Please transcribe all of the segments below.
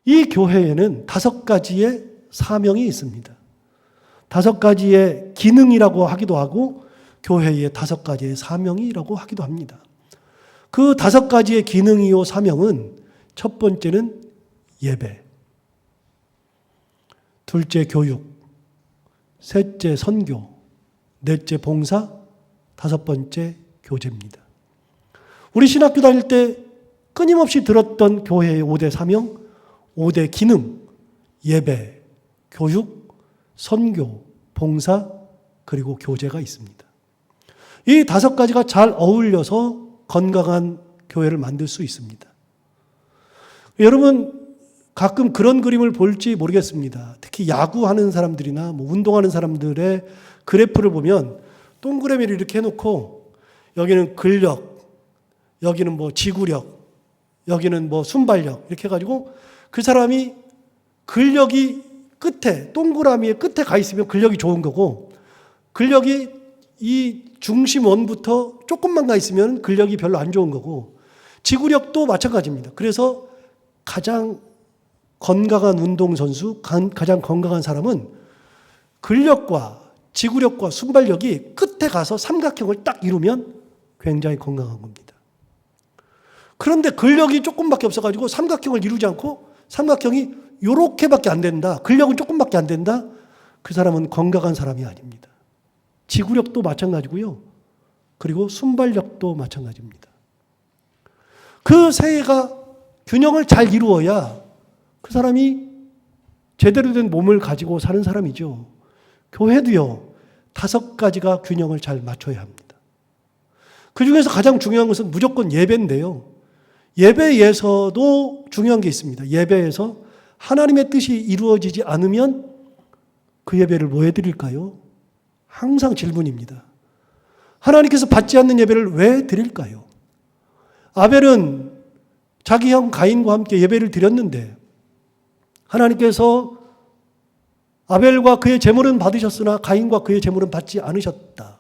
이 교회에는 5가지의 사명이 있습니다. 5가지의 기능이라고 하기도 하고 교회의 5가지의 사명이라고 하기도 합니다. 그 5가지의 기능이요 사명은 첫 번째는 예배, 둘째 교육, 셋째 선교, 넷째 봉사, 5번째 교제입니다. 우리 신학교 다닐 때 끊임없이 들었던 교회의 5대 사명, 5대 기능, 예배, 교육, 선교, 봉사, 그리고 교제가 있습니다. 이 5가지가 잘 어울려서 건강한 교회를 만들 수 있습니다. 여러분 가끔 그런 그림을 볼지 모르겠습니다. 특히 야구하는 사람들이나 운동하는 사람들의 그래프를 보면 동그라미를 이렇게 해놓고 여기는 근력, 여기는 지구력, 여기는 순발력 이렇게 해가지고 그 사람이 근력이 끝에 동그라미의 끝에 가 있으면 근력이 좋은 거고 근력이 이 중심 원부터 조금만 가 있으면 근력이 별로 안 좋은 거고 지구력도 마찬가지입니다. 그래서 가장 건강한 운동선수, 가장 건강한 사람은 근력과 지구력과 순발력이 끝에 가서 삼각형을 딱 이루면 굉장히 건강한 겁니다. 그런데 근력이 조금밖에 없어가지고 삼각형을 이루지 않고 삼각형이 요렇게밖에 안 된다. 근력은 조금밖에 안 된다. 그 사람은 건강한 사람이 아닙니다. 지구력도 마찬가지고요. 그리고 순발력도 마찬가지입니다. 그 세 개가 균형을 잘 이루어야 그 사람이 제대로 된 몸을 가지고 사는 사람이죠. 교회도요. 5가지가 균형을 잘 맞춰야 합니다. 그 중에서 가장 중요한 것은 무조건 예배인데요. 예배에서도 중요한 게 있습니다. 예배에서 하나님의 뜻이 이루어지지 않으면 그 예배를 뭐 해드릴까요? 항상 질문입니다. 하나님께서 받지 않는 예배를 왜 드릴까요? 아벨은 자기 형 가인과 함께 예배를 드렸는데 하나님께서 아벨과 그의 제물은 받으셨으나 가인과 그의 제물은 받지 않으셨다.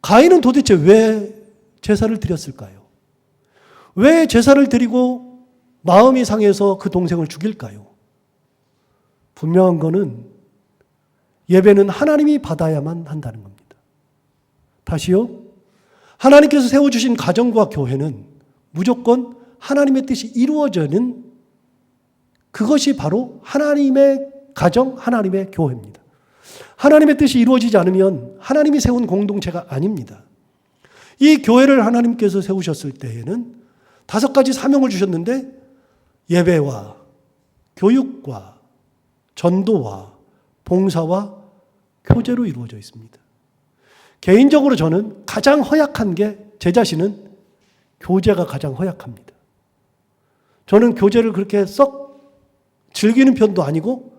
가인은 도대체 왜 제사를 드렸을까요? 왜 제사를 드리고 마음이 상해서 그 동생을 죽일까요? 분명한 거는 예배는 하나님이 받아야만 한다는 겁니다. 다시요. 하나님께서 세워주신 가정과 교회는 무조건 하나님의 뜻이 이루어지는 그것이 바로 하나님의 가정, 하나님의 교회입니다. 하나님의 뜻이 이루어지지 않으면 하나님이 세운 공동체가 아닙니다. 이 교회를 하나님께서 세우셨을 때에는 5가지 사명을 주셨는데 예배와 교육과 전도와 봉사와 교제로 이루어져 있습니다. 개인적으로 저는 가장 허약한 게 제 자신은 교제가 가장 허약합니다. 저는 교제를 그렇게 썩 즐기는 편도 아니고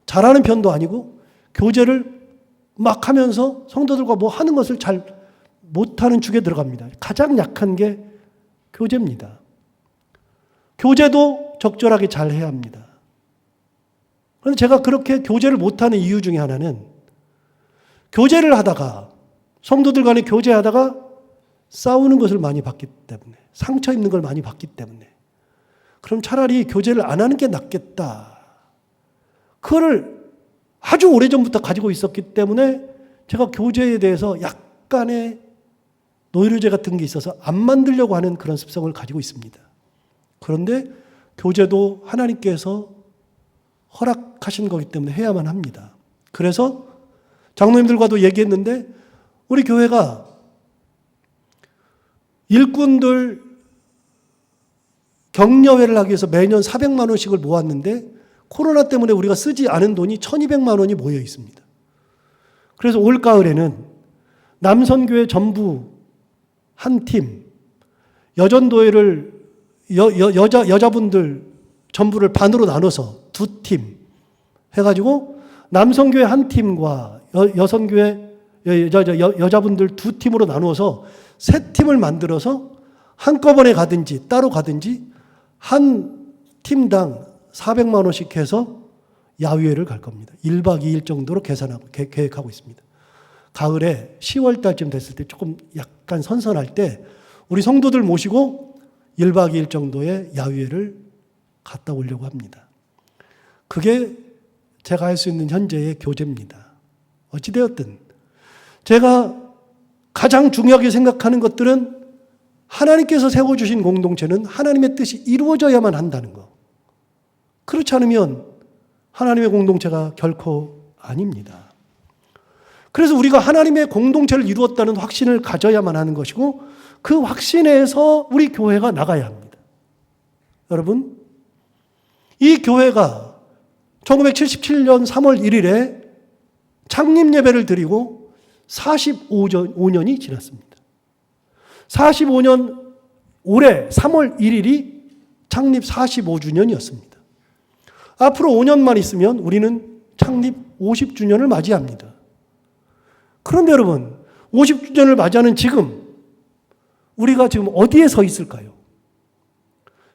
잘하는 편도 아니고 교제를 막 하면서 성도들과 뭐 하는 것을 잘 못하는 축에 들어갑니다. 가장 약한 게 교제입니다. 교제도 적절하게 잘 해야 합니다. 그런데 제가 그렇게 교제를 못하는 이유 중에 하나는 교제를 하다가 성도들 간에 교제하다가 싸우는 것을 많이 봤기 때문에 상처 입는 걸 많이 봤기 때문에 그럼 차라리 교제를 안 하는 게 낫겠다. 그거를 아주 오래전부터 가지고 있었기 때문에 제가 교제에 대해서 약간의 노이로제 같은 게 있어서 안 만들려고 하는 그런 습성을 가지고 있습니다. 그런데 교제도 하나님께서 허락하신 거기 때문에 해야만 합니다. 그래서 장로님들과도 얘기했는데 우리 교회가 일꾼들 격려회를 하기 위해서 매년 400만 원씩을 모았는데 코로나 때문에 우리가 쓰지 않은 돈이 1200만 원이 모여 있습니다. 그래서 올가을에는 남선교회 전부 한 팀, 여전도회를 여자분들 전부를 반으로 나눠서 2팀 해가지고 남성교회 한 팀과 여성교회 여자분들 2팀으로 나누어서 3팀을 만들어서 한꺼번에 가든지 따로 가든지 한 팀당 400만 원씩 해서 야유회를 갈 겁니다. 1박 2일 정도로 계획하고 있습니다. 가을에 10월 달쯤 됐을 때 조금 약간 선선할 때 우리 성도들 모시고 1박 2일 정도의 야유회를 갔다 오려고 합니다. 그게 제가 할 수 있는 현재의 교제입니다. 어찌되었든 제가 가장 중요하게 생각하는 것들은 하나님께서 세워주신 공동체는 하나님의 뜻이 이루어져야만 한다는 것. 그렇지 않으면 하나님의 공동체가 결코 아닙니다. 그래서 우리가 하나님의 공동체를 이루었다는 확신을 가져야만 하는 것이고 그 확신에서 우리 교회가 나가야 합니다. 여러분, 이 교회가 1977년 3월 1일에 창립 예배를 드리고 45년이 지났습니다. 45년 올해 3월 1일이 창립 45주년이었습니다. 앞으로 5년만 있으면 우리는 창립 50주년을 맞이합니다. 그런데 여러분, 50주년을 맞이하는 지금 우리가 지금 어디에 서 있을까요?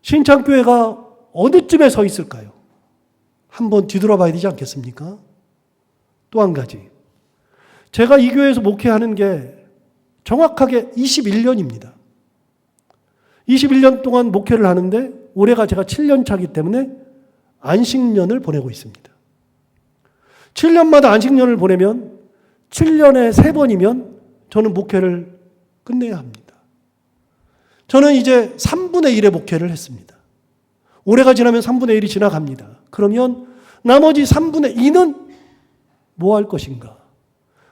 신창교회가 어느쯤에 서 있을까요? 한번 뒤돌아봐야 되지 않겠습니까? 또 한 가지, 제가 이 교회에서 목회하는 게 정확하게 21년입니다. 21년 동안 목회를 하는데 올해가 제가 7년 차이기 때문에 안식년을 보내고 있습니다. 7년마다 안식년을 보내면 7년에 3번이면 저는 목회를 끝내야 합니다. 저는 이제 3분의 1의 목회를 했습니다. 올해가 지나면 3분의 1이 지나갑니다. 그러면 나머지 3분의 2는 뭐 할 것인가?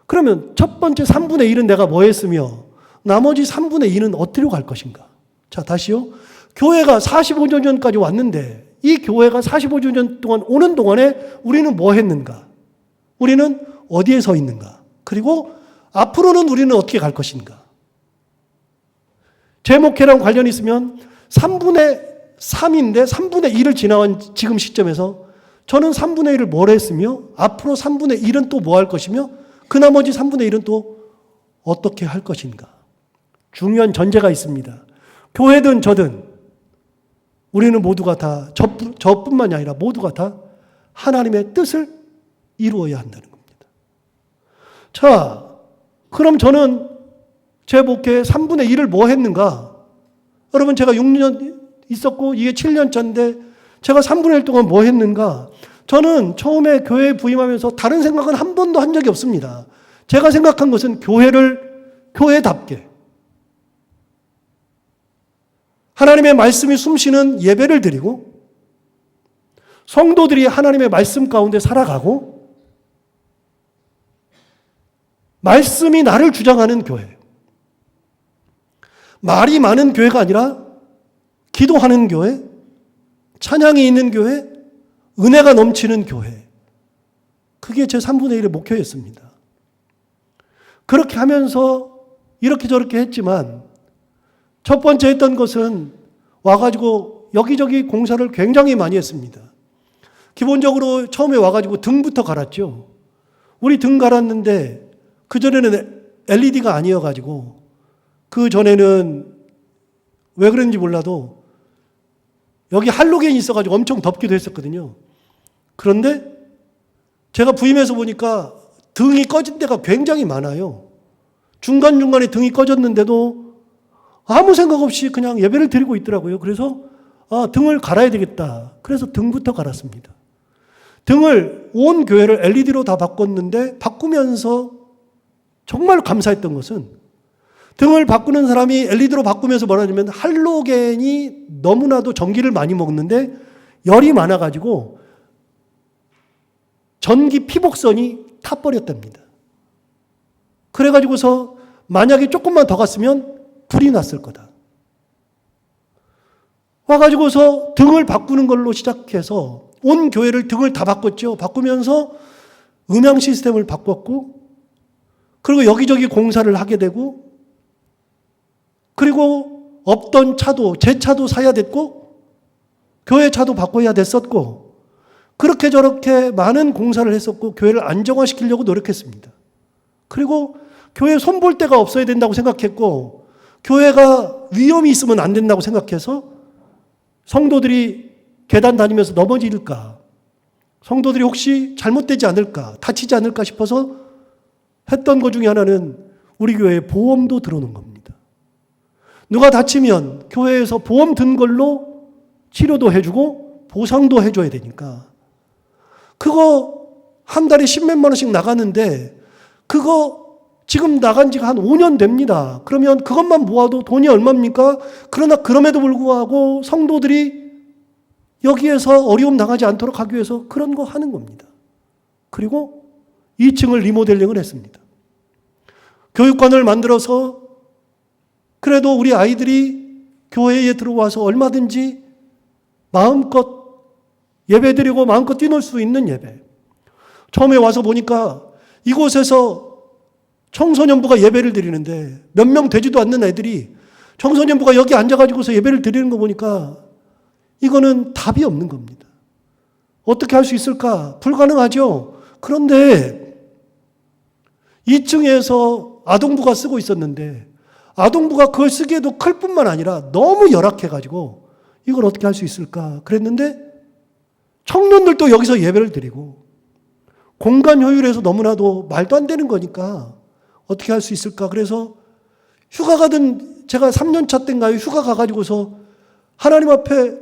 그러면 첫 번째 3분의 1은 내가 뭐 했으며 나머지 3분의 2는 어디로 갈 것인가? 자, 다시요. 교회가 45년 전까지 왔는데 이 교회가 45년 동안 오는 동안에 우리는 뭐 했는가? 우리는 어디에 서 있는가? 그리고 앞으로는 우리는 어떻게 갈 것인가? 제 목회랑 관련이 있으면 3분의 3인데 3분의 1을 지나간 지금 시점에서 저는 3분의 1을 뭘 했으며 앞으로 3분의 1은 또 뭐 할 것이며 그 나머지 3분의 1은 또 어떻게 할 것인가? 중요한 전제가 있습니다. 교회든 저든 우리는 모두가 다 저뿐만이 아니라 모두가 다 하나님의 뜻을 이루어야 한다는 겁니다. 자, 그럼 저는 제 목회의 3분의 1을 뭐 했는가? 여러분, 제가 6년 있었고 이게 7년 차인데 제가 3분의 1 동안 뭐 했는가? 저는 처음에 교회에 부임하면서 다른 생각은 한 번도 한 적이 없습니다. 제가 생각한 것은 교회답게 하나님의 말씀이 숨쉬는 예배를 드리고 성도들이 하나님의 말씀 가운데 살아가고 말씀이 나를 주장하는 교회. 말이 많은 교회가 아니라 기도하는 교회, 찬양이 있는 교회, 은혜가 넘치는 교회. 그게 제 3분의 1의 목표였습니다. 그렇게 하면서 이렇게 저렇게 했지만 첫 번째 했던 것은 와가지고 여기저기 공사를 굉장히 많이 했습니다. 기본적으로 처음에 와가지고 등부터 갈았죠. 우리 등 갈았는데 그전에는 LED가 아니어가지고 그전에는 왜 그런지 몰라도 여기 할로겐이 있어가지고 엄청 덥기도 했었거든요. 그런데 제가 부임해서 보니까 등이 꺼진 데가 굉장히 많아요. 중간중간에 등이 꺼졌는데도 아무 생각 없이 그냥 예배를 드리고 있더라고요. 그래서 등을 갈아야 되겠다. 그래서 등부터 갈았습니다. 등을 온 교회를 LED로 다 바꿨는데 바꾸면서 정말 감사했던 것은 등을 바꾸는 사람이 LED로 바꾸면서 뭐라 하냐면 할로겐이 너무나도 전기를 많이 먹는데 열이 많아가지고 전기 피복선이 타버렸답니다. 그래가지고서 만약에 조금만 더 갔으면 불이 났을 거다. 와가지고서 등을 바꾸는 걸로 시작해서 온 교회를 등을 다 바꿨죠. 바꾸면서 음향 시스템을 바꿨고 그리고 여기저기 공사를 하게 되고 그리고 없던 차도 제 차도 사야 됐고 교회 차도 바꿔야 됐었고 그렇게 저렇게 많은 공사를 했었고 교회를 안정화시키려고 노력했습니다. 그리고 교회에 손볼 데가 없어야 된다고 생각했고 교회가 위험이 있으면 안 된다고 생각해서 성도들이 계단 다니면서 넘어질까, 성도들이 혹시 잘못되지 않을까, 다치지 않을까 싶어서 했던 것 중에 하나는 우리 교회에 보험도 들어오는 겁니다. 누가 다치면 교회에서 보험 든 걸로 치료도 해주고 보상도 해줘야 되니까. 그거 한 달에 10몇만 원씩 나가는데 그거 지금 나간 지가 한 5년 됩니다. 그러면 그것만 모아도 돈이 얼마입니까? 그러나 그럼에도 불구하고 성도들이 여기에서 어려움 당하지 않도록 하기 위해서 그런 거 하는 겁니다. 그리고 2층을 리모델링을 했습니다. 교육관을 만들어서 그래도 우리 아이들이 교회에 들어와서 얼마든지 마음껏 예배드리고 마음껏 뛰놀 수 있는 예배. 처음에 와서 보니까 이곳에서 청소년부가 예배를 드리는데 몇 명 되지도 않는 애들이 청소년부가 여기 앉아가지고서 예배를 드리는 거 보니까 이거는 답이 없는 겁니다. 어떻게 할 수 있을까? 불가능하죠. 그런데 2층에서 아동부가 쓰고 있었는데 아동부가 그걸 쓰기에도 클 뿐만 아니라 너무 열악해가지고 이걸 어떻게 할 수 있을까? 그랬는데 청년들도 여기서 예배를 드리고 공간 효율에서 너무나도 말도 안 되는 거니까 어떻게 할 수 있을까? 그래서 휴가 가든 제가 3년차 때인가요? 휴가 가가지고서 하나님 앞에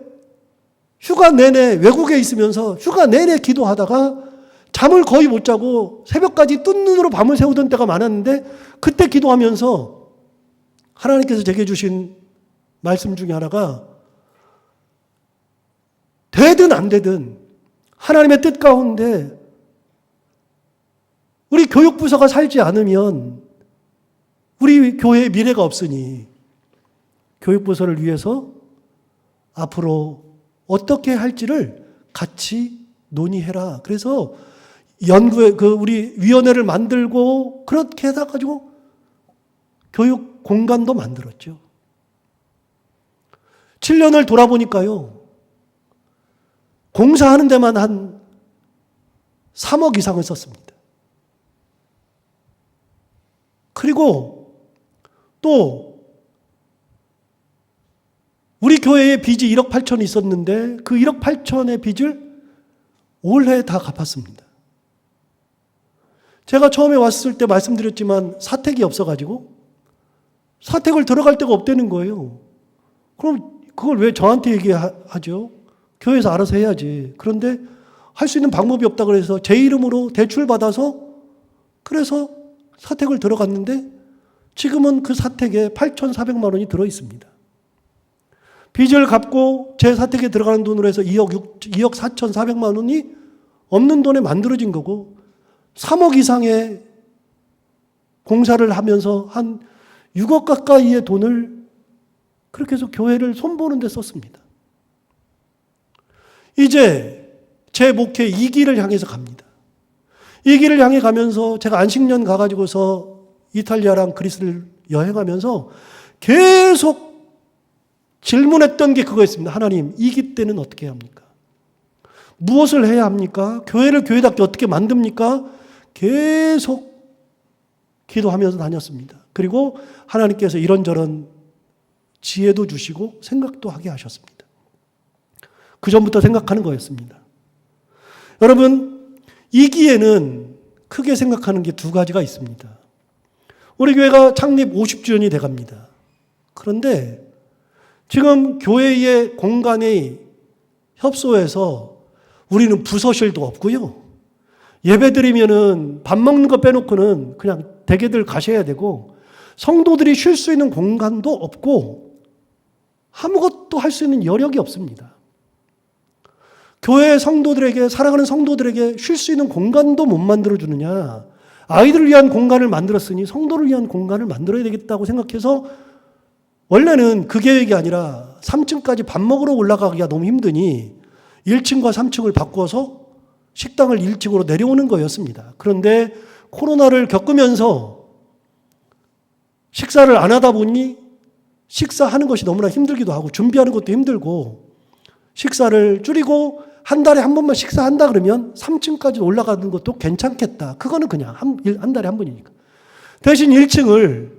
휴가 내내 외국에 있으면서 휴가 내내 기도하다가 잠을 거의 못 자고 새벽까지 뜬 눈으로 밤을 새우던 때가 많았는데 그때 기도하면서 하나님께서 제게 주신 말씀 중에 하나가 되든 안 되든 하나님의 뜻 가운데 우리 교육부서가 살지 않으면 우리 교회의 미래가 없으니 교육부서를 위해서 앞으로 어떻게 할지를 같이 논의해라. 그래서 연구에 우리 위원회를 만들고 그렇게 해가지고 교육 공간도 만들었죠. 7년을 돌아보니까요. 공사하는 데만 한 3억 이상을 썼습니다. 그리고 또 우리 교회에 빚이 1억 8천이 있었는데 그 1억 8천의 빚을 올해 다 갚았습니다. 제가 처음에 왔을 때 말씀드렸지만 사택이 없어가지고 사택을 들어갈 데가 없다는 거예요. 그럼 그걸 왜 저한테 얘기하죠? 교회에서 알아서 해야지. 그런데 할 수 있는 방법이 없다 그래서 제 이름으로 대출 받아서 그래서 사택을 들어갔는데 지금은 그 사택에 8,400만 원이 들어 있습니다. 빚을 갚고 제 사택에 들어가는 돈으로 해서 2억 4,400만 원이 없는 돈에 만들어진 거고 3억 이상의 공사를 하면서 한 6억 가까이의 돈을 그렇게 해서 교회를 손보는 데 썼습니다. 이제 제 목회 2기를 향해서 갑니다. 2기를 향해 가면서 제가 안식년 가가지고서 이탈리아랑 그리스를 여행하면서 계속 질문했던 게 그거였습니다. 하나님, 2기 때는 어떻게 해야 합니까? 무엇을 해야 합니까? 교회를 교회답게 어떻게 만듭니까? 계속 기도하면서 다녔습니다. 그리고 하나님께서 이런저런 지혜도 주시고 생각도 하게 하셨습니다. 그 전부터 생각하는 거였습니다. 여러분, 2기에는 크게 생각하는 게 두 가지가 있습니다. 우리 교회가 창립 50주년이 돼갑니다. 그런데 지금 교회의 공간에 협소해서 우리는 부서실도 없고요. 예배 드리면은 밥 먹는 거 빼놓고는 그냥 대개들 가셔야 되고 성도들이 쉴 수 있는 공간도 없고 아무것도 할 수 있는 여력이 없습니다. 교회 성도들에게, 사랑하는 성도들에게 쉴 수 있는 공간도 못 만들어주느냐. 아이들을 위한 공간을 만들었으니 성도를 위한 공간을 만들어야 되겠다고 생각해서 원래는 그 계획이 아니라 3층까지 밥 먹으러 올라가기가 너무 힘드니 1층과 3층을 바꿔서 식당을 1층으로 내려오는 거였습니다. 그런데 코로나를 겪으면서 식사를 안 하다 보니 식사하는 것이 너무나 힘들기도 하고 준비하는 것도 힘들고 식사를 줄이고 한 달에 한 번만 식사한다 그러면 3층까지 올라가는 것도 괜찮겠다. 그거는 그냥 한 달에 한 번이니까. 대신 1층을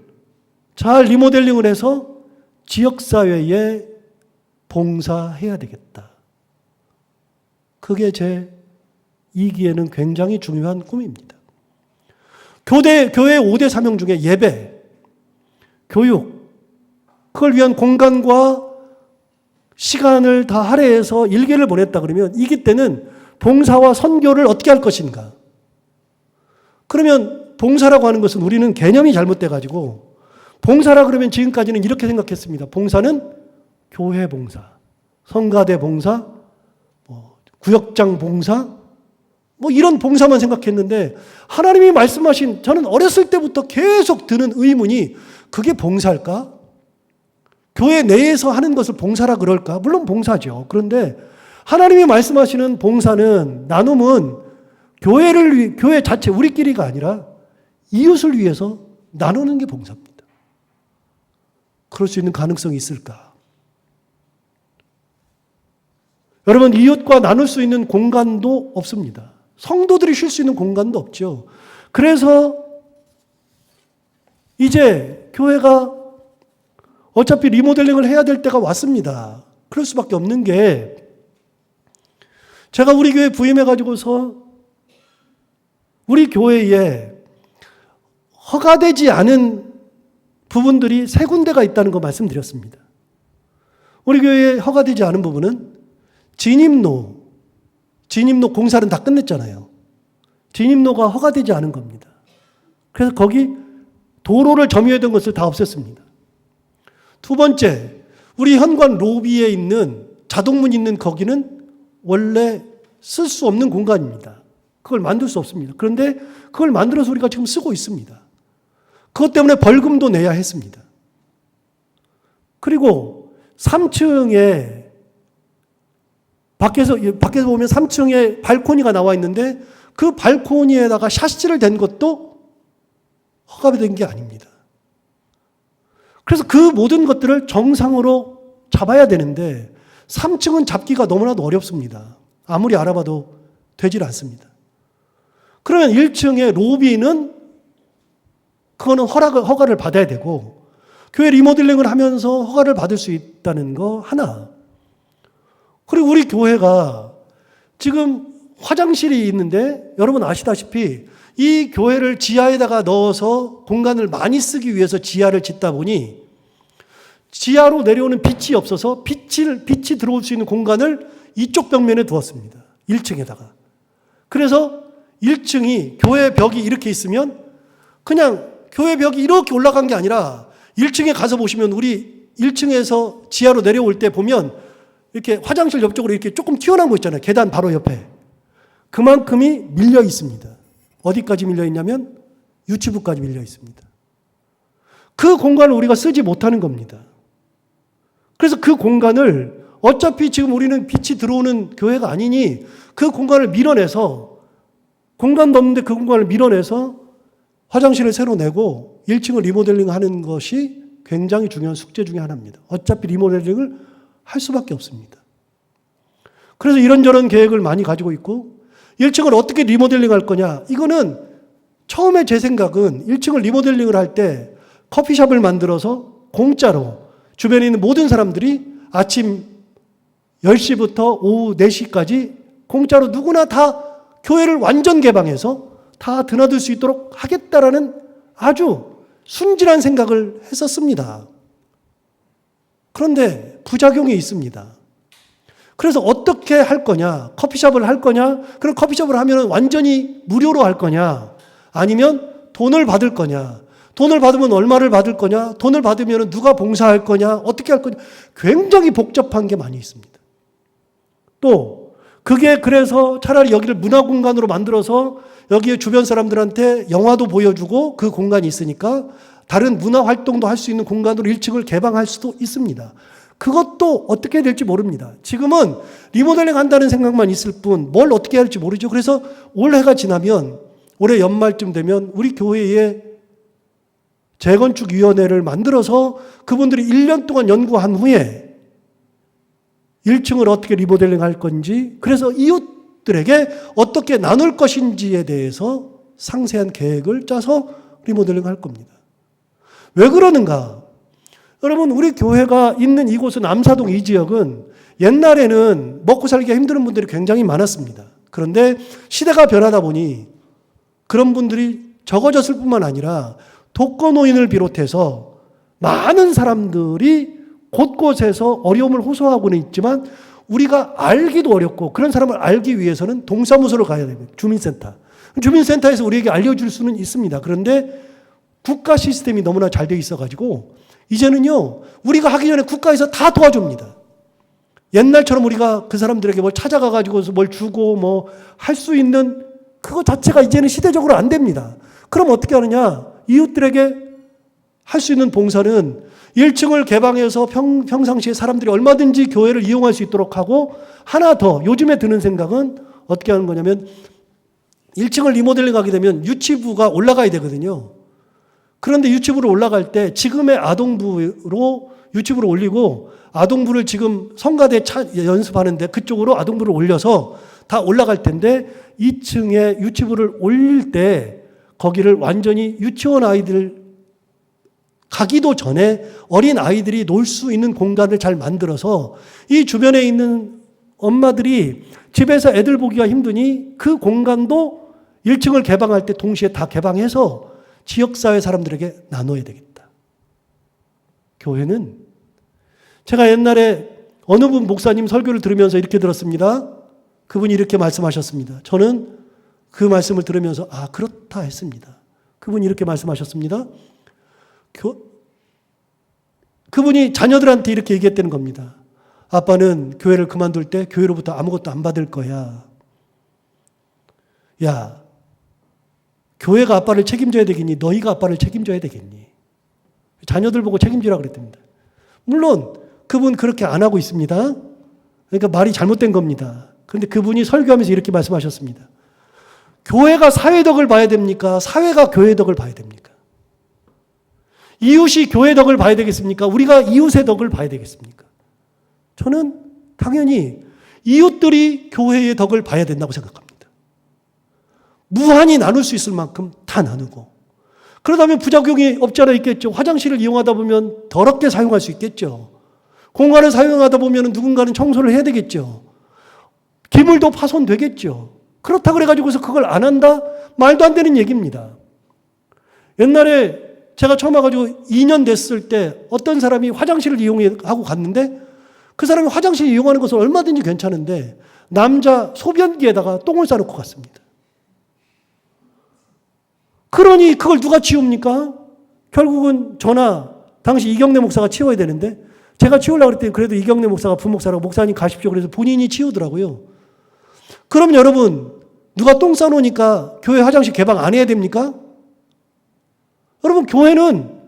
잘 리모델링을 해서 지역사회에 봉사해야 되겠다. 그게 제 2기에는 굉장히 중요한 꿈입니다. 교회 5대 사명 중에 예배, 교육, 그걸 위한 공간과 시간을 다 할애해서 일개를 보냈다 그러면 이기 때는 봉사와 선교를 어떻게 할 것인가? 그러면 봉사라고 하는 것은 우리는 개념이 잘못돼 가지고 봉사라 그러면 지금까지는 이렇게 생각했습니다. 봉사는 교회 봉사, 성가대 봉사, 구역장 봉사, 이런 봉사만 생각했는데 하나님이 말씀하신 저는 어렸을 때부터 계속 드는 의문이 그게 봉사일까? 교회 내에서 하는 것을 봉사라 그럴까? 물론 봉사죠. 그런데 하나님이 말씀하시는 봉사는 나눔은 교회 자체 우리끼리가 아니라 이웃을 위해서 나누는 게 봉사입니다. 그럴 수 있는 가능성이 있을까? 여러분, 이웃과 나눌 수 있는 공간도 없습니다. 성도들이 쉴 수 있는 공간도 없죠. 그래서 이제 교회가 어차피 리모델링을 해야 될 때가 왔습니다. 그럴 수밖에 없는 게 제가 우리 교회 부임해가지고서 우리 교회에 허가되지 않은 부분들이 세 군데가 있다는 거 말씀드렸습니다. 우리 교회에 허가되지 않은 부분은 진입로 공사는 다 끝냈잖아요. 진입로가 허가되지 않은 겁니다. 그래서 거기 도로를 점유했던 것을 다 없앴습니다. 두 번째, 우리 현관 로비에 있는 자동문 있는 거기는 원래 쓸 수 없는 공간입니다. 그걸 만들 수 없습니다. 그런데 그걸 만들어서 우리가 지금 쓰고 있습니다. 그것 때문에 벌금도 내야 했습니다. 그리고 3층에 밖에서 보면 3층에 발코니가 나와 있는데 그 발코니에다가 샤시를 댄 것도 허가된 게 아닙니다. 그래서 그 모든 것들을 정상으로 잡아야 되는데 3층은 잡기가 너무나도 어렵습니다. 아무리 알아봐도 되질 않습니다. 그러면 1층의 로비는 그거는 허가를 받아야 되고 교회 리모델링을 하면서 허가를 받을 수 있다는 거 하나. 그리고 우리 교회가 지금 화장실이 있는데 여러분 아시다시피 이 교회를 지하에다가 넣어서 공간을 많이 쓰기 위해서 지하를 짓다 보니 지하로 내려오는 빛이 없어서 빛이 들어올 수 있는 공간을 이쪽 벽면에 두었습니다. 1층에다가. 그래서 1층이 교회 벽이 이렇게 있으면 그냥 교회 벽이 이렇게 올라간 게 아니라 1층에 가서 보시면 우리 1층에서 지하로 내려올 때 보면 이렇게 화장실 옆쪽으로 이렇게 조금 튀어나온 거 있잖아요. 계단 바로 옆에. 그만큼이 밀려 있습니다. 어디까지 밀려 있냐면 유치부까지 밀려 있습니다. 그 공간을 우리가 쓰지 못하는 겁니다. 그래서 그 공간을 어차피 지금 우리는 빛이 들어오는 교회가 아니니 그 공간을 밀어내서 공간도 없는데 그 공간을 밀어내서 화장실을 새로 내고 1층을 리모델링 하는 것이 굉장히 중요한 숙제 중에 하나입니다. 어차피 리모델링을 할 수밖에 없습니다. 그래서 이런저런 계획을 많이 가지고 있고 1층을 어떻게 리모델링 할 거냐. 이거는 처음에 제 생각은 1층을 리모델링을 할 때 커피숍을 만들어서 공짜로 주변에 있는 모든 사람들이 아침 10시부터 오후 4시까지 공짜로 누구나 다 교회를 완전 개방해서 다 드나들 수 있도록 하겠다라는 아주 순진한 생각을 했었습니다. 그런데 부작용이 있습니다. 그래서 어떻게 할 거냐? 커피숍을 할 거냐? 그럼 커피숍을 하면 완전히 무료로 할 거냐? 아니면 돈을 받을 거냐? 돈을 받으면 얼마를 받을 거냐? 돈을 받으면 누가 봉사할 거냐? 어떻게 할 거냐? 굉장히 복잡한 게 많이 있습니다. 또 그게 그래서 차라리 여기를 문화공간으로 만들어서 여기에 주변 사람들한테 영화도 보여주고 그 공간이 있으니까 다른 문화활동도 할 수 있는 공간으로 1층을 개방할 수도 있습니다. 그것도 어떻게 될지 모릅니다. 지금은 리모델링 한다는 생각만 있을 뿐 뭘 어떻게 할지 모르죠. 그래서 올해가 지나면 올해 연말쯤 되면 우리 교회에 재건축위원회를 만들어서 그분들이 1년 동안 연구한 후에 1층을 어떻게 리모델링 할 건지 그래서 이웃들에게 어떻게 나눌 것인지에 대해서 상세한 계획을 짜서 리모델링 할 겁니다. 왜 그러는가? 여러분 우리 교회가 있는 이곳은 암사동 이 지역은 옛날에는 먹고 살기가 힘든 분들이 굉장히 많았습니다. 그런데 시대가 변하다 보니 그런 분들이 적어졌을 뿐만 아니라 독거노인을 비롯해서 많은 사람들이 곳곳에서 어려움을 호소하고는 있지만 우리가 알기도 어렵고 그런 사람을 알기 위해서는 동사무소로 가야 됩니다. 주민센터. 주민센터에서 우리에게 알려줄 수는 있습니다. 그런데 국가 시스템이 너무나 잘 돼 있어가지고 이제는요, 우리가 하기 전에 국가에서 다 도와줍니다. 옛날처럼 우리가 그 사람들에게 뭘 찾아가가지고 뭘 주고 뭐 할 수 있는 그거 자체가 이제는 시대적으로 안 됩니다. 그럼 어떻게 하느냐? 이웃들에게 할 수 있는 봉사는 1층을 개방해서 평상시에 사람들이 얼마든지 교회를 이용할 수 있도록 하고, 하나 더 요즘에 드는 생각은 어떻게 하는 거냐면 1층을 리모델링 하게 되면 유치부가 올라가야 되거든요. 그런데 유치부로 올라갈 때 지금의 아동부로 유치부를 올리고, 아동부를 지금 성가대 연습하는데 그쪽으로 아동부를 올려서 다 올라갈 텐데 2층에 유치부를 올릴 때 거기를 완전히 유치원 아이들 가기도 전에 어린 아이들이 놀 수 있는 공간을 잘 만들어서 이 주변에 있는 엄마들이 집에서 애들 보기가 힘드니 그 공간도 1층을 개방할 때 동시에 다 개방해서 지역사회 사람들에게 나눠야 되겠다. 교회는 제가 옛날에 어느 분 목사님 설교를 들으면서 이렇게 들었습니다. 그분이 이렇게 말씀하셨습니다. 저는 그 말씀을 들으면서 아, 그렇다 했습니다. 그분이 이렇게 말씀하셨습니다. 그분이 자녀들한테 이렇게 얘기했다는 겁니다. 아빠는 교회를 그만둘 때 교회로부터 아무것도 안 받을 거야. 야, 교회가 아빠를 책임져야 되겠니? 너희가 아빠를 책임져야 되겠니? 자녀들 보고 책임지라 그랬답니다. 물론 그분 그렇게 안 하고 있습니다. 그러니까 말이 잘못된 겁니다. 그런데 그분이 설교하면서 이렇게 말씀하셨습니다. 교회가 사회 덕을 봐야 됩니까? 사회가 교회 덕을 봐야 됩니까? 이웃이 교회 덕을 봐야 되겠습니까? 우리가 이웃의 덕을 봐야 되겠습니까? 저는 당연히 이웃들이 교회의 덕을 봐야 된다고 생각합니다. 무한히 나눌 수 있을 만큼 다 나누고, 그러다면 부작용이 없지 않아 있겠죠. 화장실을 이용하다 보면 더럽게 사용할 수 있겠죠. 공간을 사용하다 보면 누군가는 청소를 해야 되겠죠. 기물도 파손되겠죠. 그렇다 그래가지고서 그걸 안 한다? 말도 안 되는 얘기입니다. 옛날에 제가 처음 와가지고 2년 됐을 때 어떤 사람이 화장실을 이용하고 갔는데 그 사람이 화장실 이용하는 것은 얼마든지 괜찮은데 남자 소변기에다가 똥을 싸놓고 갔습니다. 그러니 그걸 누가 치웁니까? 결국은 저나 당시 이경래 목사가 치워야 되는데 제가 치우려고 그랬더니 그래도 이경래 목사가 부목사라고 목사님 가십시오. 그래서 본인이 치우더라고요. 그럼 여러분, 누가 똥 싸놓으니까 교회 화장실 개방 안 해야 됩니까? 여러분, 교회는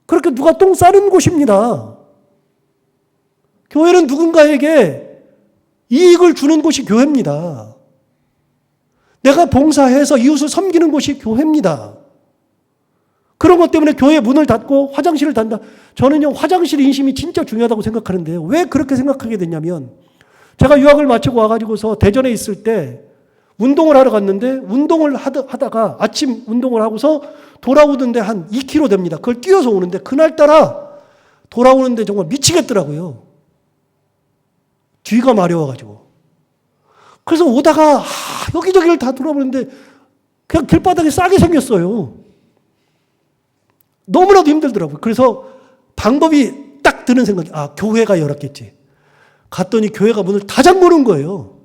그렇게 누가 똥 싸는 곳입니다. 교회는 누군가에게 이익을 주는 곳이 교회입니다. 내가 봉사해서 이웃을 섬기는 곳이 교회입니다. 그런 것 때문에 교회 문을 닫고 화장실을 닫는다. 저는요, 화장실 인심이 진짜 중요하다고 생각하는데요. 왜 그렇게 생각하게 됐냐면, 제가 유학을 마치고 와가지고서 대전에 있을 때 운동을 하러 갔는데, 운동을 하다가 아침 운동을 하고서 돌아오는데 한 2km 됩니다. 그걸 뛰어서 오는데 그날따라 돌아오는데 정말 미치겠더라고요. 뒤가 마려워가지고. 그래서 오다가 여기저기를 다 돌아보는데 그냥 길바닥에 싸게 생겼어요. 너무나도 힘들더라고요. 그래서 방법이 딱 드는 생각이, 아, 교회가 열었겠지. 갔더니 교회가 문을 다 잠그는 거예요.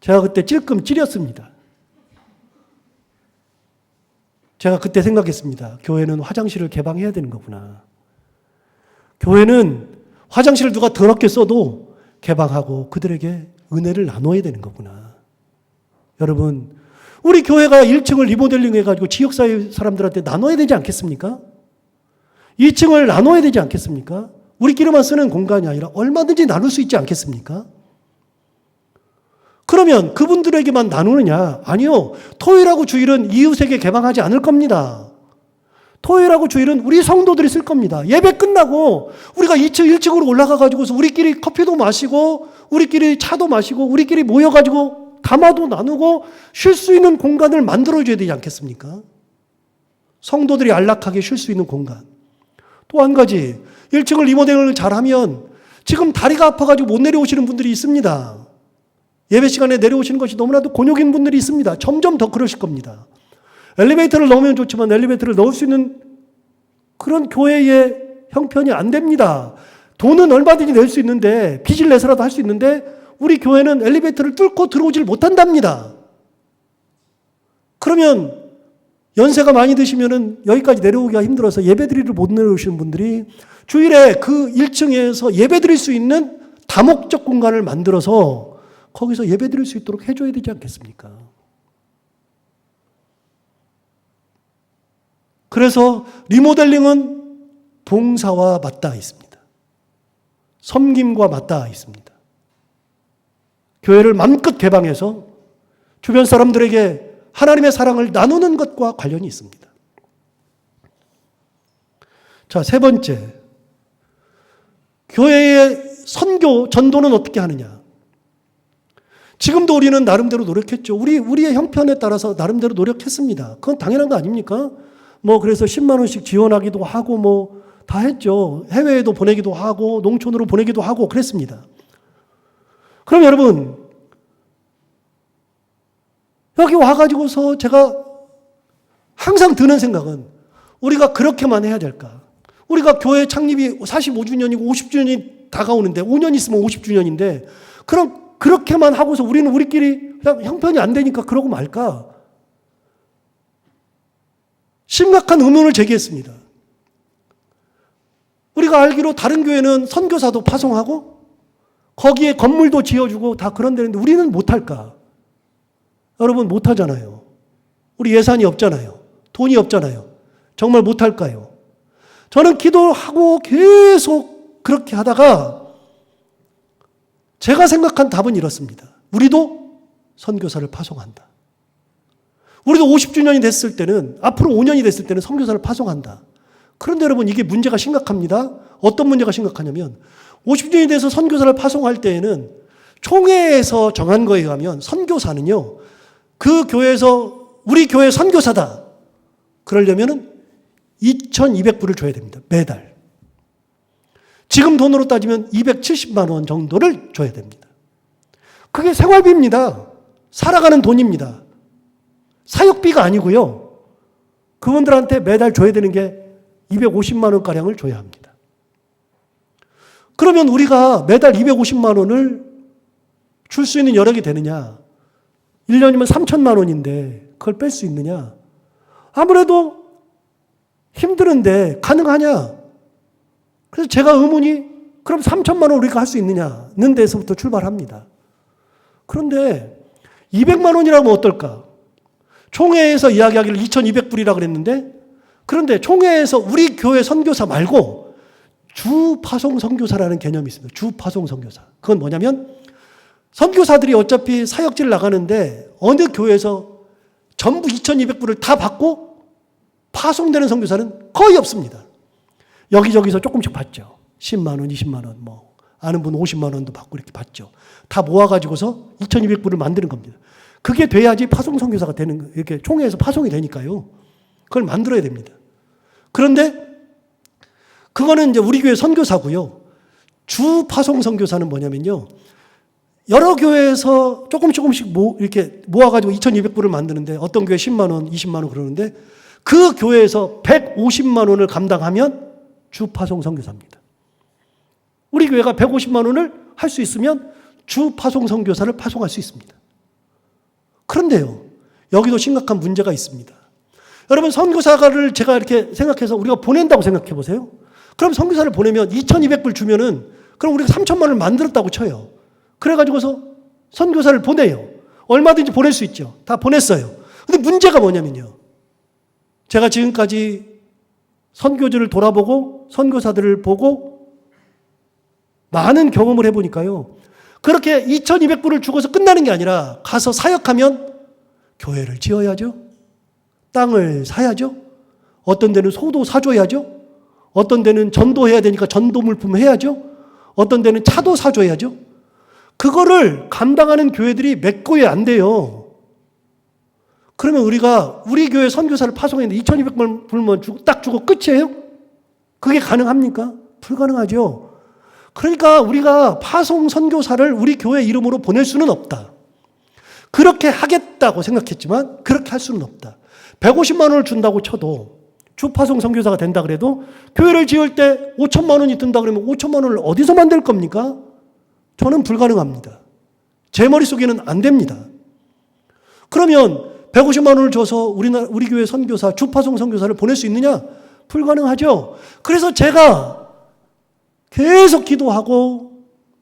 제가 그때 찔끔 찌렸습니다. 제가 그때 생각했습니다. 교회는 화장실을 개방해야 되는 거구나. 교회는 화장실을 누가 더럽게 써도 개방하고 그들에게 은혜를 나눠야 되는 거구나. 여러분, 우리 교회가 1층을 리모델링 해가지고 지역사회 사람들한테 나눠야 되지 않겠습니까? 2층을 나눠야 되지 않겠습니까? 우리끼리만 쓰는 공간이 아니라 얼마든지 나눌 수 있지 않겠습니까? 그러면 그분들에게만 나누느냐? 아니요. 토요일하고 주일은 이웃에게 개방하지 않을 겁니다. 토요일하고 주일은 우리 성도들이 쓸 겁니다. 예배 끝나고 우리가 2층, 1층으로 올라가가지고서 우리끼리 커피도 마시고, 우리끼리 차도 마시고, 우리끼리 모여가지고 담화도 나누고 쉴 수 있는 공간을 만들어줘야 되지 않겠습니까? 성도들이 안락하게 쉴 수 있는 공간. 또 한 가지, 1층을 리모델링을 잘하면 지금 다리가 아파가지고 못 내려오시는 분들이 있습니다. 예배 시간에 내려오시는 것이 너무나도 곤욕인 분들이 있습니다. 점점 더 그러실 겁니다. 엘리베이터를 넣으면 좋지만 엘리베이터를 넣을 수 있는 그런 교회의 형편이 안 됩니다. 돈은 얼마든지 낼 수 있는데, 빚을 내서라도 할 수 있는데, 우리 교회는 엘리베이터를 뚫고 들어오질 못한답니다. 그러면 연세가 많이 드시면은 여기까지 내려오기가 힘들어서 예배드리러 못 내려오시는 분들이 주일에 그 1층에서 예배드릴 수 있는 다목적 공간을 만들어서 거기서 예배드릴 수 있도록 해줘야 되지 않겠습니까? 그래서 리모델링은 봉사와 맞닿아 있습니다. 섬김과 맞닿아 있습니다. 교회를 마음껏 개방해서 주변 사람들에게 하나님의 사랑을 나누는 것과 관련이 있습니다. 자, 세 번째. 교회의 선교, 전도는 어떻게 하느냐? 지금도 우리는 나름대로 노력했죠. 우리의 형편에 따라서 나름대로 노력했습니다. 그건 당연한 거 아닙니까? 그래서 10만 원씩 지원하기도 하고 다 했죠. 해외에도 보내기도 하고 농촌으로 보내기도 하고 그랬습니다. 그럼 여러분, 여기 와가지고서 제가 항상 드는 생각은 우리가 그렇게만 해야 될까? 우리가 교회 창립이 45주년이고 50주년이 다가오는데 5년 있으면 50주년인데 그럼 그렇게만 하고서 우리는 우리끼리 그냥 형편이 안 되니까 그러고 말까? 심각한 의문을 제기했습니다. 우리가 알기로 다른 교회는 선교사도 파송하고 거기에 건물도 지어주고 다 그런 데인데 우리는 못할까? 여러분 못하잖아요. 우리 예산이 없잖아요. 돈이 없잖아요. 정말 못할까요? 저는 기도하고 계속 그렇게 하다가 제가 생각한 답은 이렇습니다. 우리도 선교사를 파송한다. 우리도 50주년이 됐을 때는 앞으로 5년이 됐을 때는 선교사를 파송한다. 그런데 여러분 이게 문제가 심각합니다. 어떤 문제가 심각하냐면 50주년이 돼서 선교사를 파송할 때에는 총회에서 정한 거에 의하면 선교사는요. 그 교회에서 우리 교회 선교사다. 그러려면은 2,200불을 줘야 됩니다. 매달. 지금 돈으로 따지면 270만 원 정도를 줘야 됩니다. 그게 생활비입니다. 살아가는 돈입니다. 사역비가 아니고요. 그분들한테 매달 줘야 되는 게 250만 원가량을 줘야 합니다. 그러면 우리가 매달 250만 원을 줄 수 있는 여력이 되느냐? 1년이면 3천만 원인데 그걸 뺄 수 있느냐? 아무래도 힘드는데 가능하냐? 그래서 제가 의문이 그럼 3천만 원 우리가 할 수 있느냐는 데서부터 출발합니다. 그런데 200만 원이라면 어떨까? 총회에서 이야기하기를 2,200불이라고 그랬는데 그런데 총회에서 우리 교회 선교사 말고 주파송 선교사라는 개념이 있습니다. 주파송 선교사. 그건 뭐냐면 선교사들이 어차피 사역지를 나가는데 어느 교회에서 전부 2,200불을 다 받고 파송되는 선교사는 거의 없습니다. 여기저기서 조금씩 받죠. 10만 원, 20만 원, 아는 분 50만 원도 받고 이렇게 받죠. 다 모아가지고서 2,200불을 만드는 겁니다. 그게 돼야지 파송 선교사가 되는, 이렇게 총회에서 파송이 되니까요. 그걸 만들어야 됩니다. 그런데 그거는 이제 우리 교회 선교사고요. 주 파송 선교사는 뭐냐면요. 여러 교회에서 조금씩 이렇게 모아가지고 2,200불을 만드는데 어떤 교회 10만 원, 20만 원 그러는데 그 교회에서 150만 원을 감당하면 주 파송 선교사입니다. 우리 교회가 150만 원을 할 수 있으면 주 파송 선교사를 파송할 수 있습니다. 그런데요, 여기도 심각한 문제가 있습니다. 여러분, 선교사를 제가 이렇게 생각해서 우리가 보낸다고 생각해 보세요. 그럼 선교사를 보내면 2,200불 주면은 그럼 우리가 3천만 원을 만들었다고 쳐요. 그래가지고서 선교사를 보내요. 얼마든지 보낼 수 있죠. 다 보냈어요. 근데 문제가 뭐냐면요. 제가 지금까지 선교지를 돌아보고 선교사들을 보고 많은 경험을 해보니까요. 그렇게 2,200불을 주고서 끝나는 게 아니라 가서 사역하면 교회를 지어야죠. 땅을 사야죠. 어떤 데는 소도 사줘야죠. 어떤 데는 전도해야 되니까 전도 물품 해야죠. 어떤 데는 차도 사줘야죠. 그거를 감당하는 교회들이 몇 교회 안 돼요. 그러면 우리가 우리 교회 선교사를 파송했는데 2,200불만 딱 주고 끝이에요? 그게 가능합니까? 불가능하죠. 그러니까 우리가 파송 선교사를 우리 교회 이름으로 보낼 수는 없다. 그렇게 하겠다고 생각했지만 그렇게 할 수는 없다. 150만 원을 준다고 쳐도 주파송 선교사가 된다 그래도 교회를 지을 때 5천만 원이 든다 그러면 5천만 원을 어디서 만들 겁니까? 저는 불가능합니다. 제 머릿속에는 안 됩니다. 그러면 150만 원을 줘서 우리 교회 선교사, 주파송 선교사를 보낼 수 있느냐? 불가능하죠. 그래서 제가 계속 기도하고